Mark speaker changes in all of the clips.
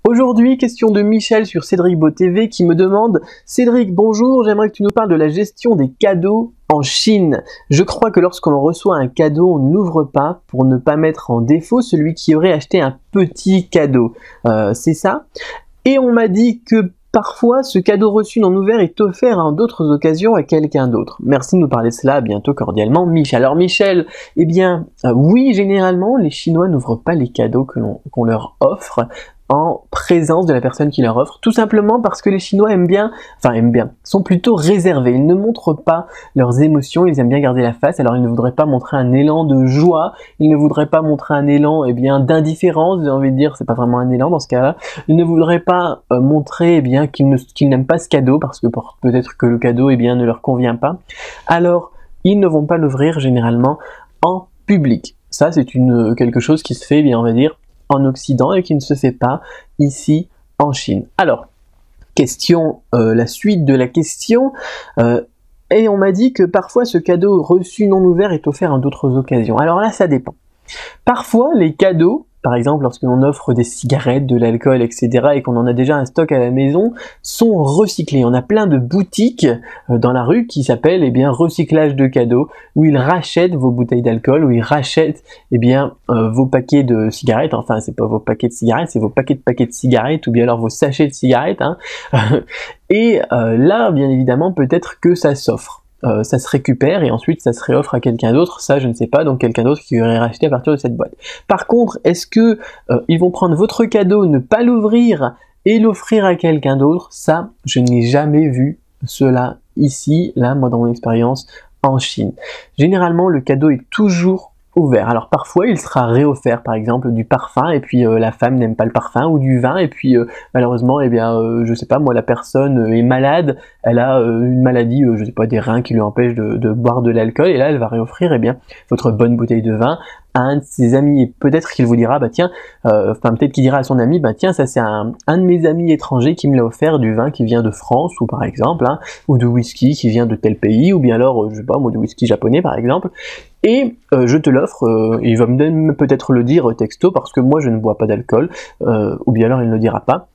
Speaker 1: Aujourd'hui, question de Michel sur Cédric Beau TV qui me demande: Cédric, bonjour, j'aimerais que tu nous parles de la gestion des cadeaux en Chine. Je crois que lorsqu'on reçoit un cadeau, on ne l'ouvre pas pour ne pas mettre en défaut celui qui aurait acheté un petit cadeau. C'est ça? Et on m'a dit que parfois, ce cadeau reçu non ouvert est offert en d'autres occasions à quelqu'un d'autre. Merci de nous parler de cela, à bientôt cordialement, Michel. Alors Michel, eh bien, oui, généralement, les Chinois n'ouvrent pas les cadeaux qu'on leur offre en présence de la personne qui leur offre, tout simplement parce que les Chinois sont plutôt réservés, ils ne montrent pas leurs émotions, ils aiment bien garder la face, alors ils ne voudraient pas montrer un élan de joie, ils ne voudraient pas montrer un élan d'indifférence, j'ai envie de dire, c'est pas vraiment un élan dans ce cas-là, ils ne voudraient pas montrer qu'ils n'aiment pas ce cadeau, parce que peut-être que le cadeau ne leur convient pas, alors ils ne vont pas l'ouvrir généralement en public. Ça c'est quelque chose qui se fait, on va dire, en Occident et qui ne se fait pas ici en Chine. Alors, la suite de la question, et on m'a dit que parfois ce cadeau reçu non ouvert est offert en d'autres occasions. Alors là, ça dépend. Parfois, les cadeaux, par exemple lorsque l'on offre des cigarettes, de l'alcool, etc. et qu'on en a déjà un stock à la maison, sont recyclés. On a plein de boutiques dans la rue qui s'appellent recyclage de cadeaux, où ils rachètent vos bouteilles d'alcool, où ils rachètent vos paquets de cigarettes, enfin c'est pas vos paquets de cigarettes, c'est vos paquets de cigarettes, ou bien alors vos sachets de cigarettes, hein. Et là, bien évidemment, peut-être que ça s'offre. Ça se récupère et ensuite ça se réoffre à quelqu'un d'autre, ça je ne sais pas, donc quelqu'un d'autre qui aurait racheté à partir de cette boîte. Par contre, est-ce que ils vont prendre votre cadeau, ne pas l'ouvrir et l'offrir à quelqu'un d'autre? Ça, je n'ai jamais vu cela ici, là, moi dans mon expérience en Chine. Généralement, le cadeau est toujours ouvert. Alors parfois il sera réoffert, par exemple du parfum, et puis la femme n'aime pas le parfum, ou du vin, et puis malheureusement je sais pas moi, la personne est malade, elle a une maladie, je sais pas, des reins qui lui empêchent de boire de l'alcool, et là elle va réoffrir votre bonne bouteille de vin à un de ses amis, et peut-être qu'il vous dira peut-être qu'il dira à son ami, tiens, ça c'est un de mes amis étrangers qui me l'a offert, du vin qui vient de France, ou par exemple, hein, ou de whisky qui vient de tel pays, ou bien alors je sais pas moi, du whisky japonais par exemple, et je te l'offre, il va me peut-être le dire texto, parce que moi je ne bois pas d'alcool, ou bien alors il ne le dira pas.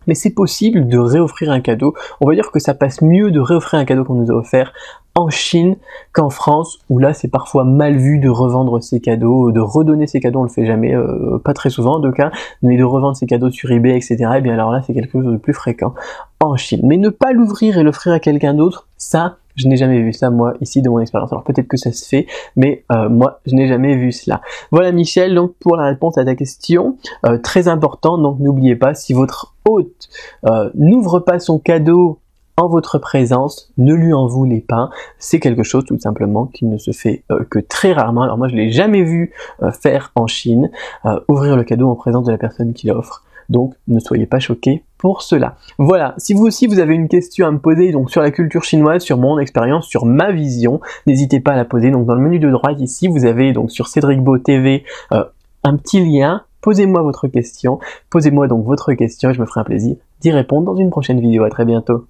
Speaker 1: Mais c'est possible de réoffrir un cadeau. On va dire que ça passe mieux de réoffrir un cadeau qu'on nous a offert en Chine qu'en France, où là c'est parfois mal vu de revendre ses cadeaux, de redonner ses cadeaux, on le fait jamais, pas très souvent en tout cas, mais de revendre ses cadeaux sur eBay, etc. Et bien alors là c'est quelque chose de plus fréquent en Chine. Mais ne pas l'ouvrir et l'offrir à quelqu'un d'autre, ça, je n'ai jamais vu ça, moi, ici, de mon expérience. Alors peut-être que ça se fait, mais moi, je n'ai jamais vu cela. Voilà, Michel, donc pour la réponse à ta question, très important, donc n'oubliez pas, si votre hôte n'ouvre pas son cadeau en votre présence, ne lui en voulez pas. C'est quelque chose, tout simplement, qui ne se fait que très rarement. Alors moi, je l'ai jamais vu faire en Chine, ouvrir le cadeau en présence de la personne qui l'offre. Donc, ne soyez pas choqués pour cela. Voilà, si vous aussi vous avez une question à me poser donc sur la culture chinoise, sur mon expérience, sur ma vision, n'hésitez pas à la poser. Donc dans le menu de droite ici, vous avez donc sur Cédric Beau TV un petit lien. Posez-moi votre question, posez-moi donc votre question et je me ferai un plaisir d'y répondre dans une prochaine vidéo. À très bientôt.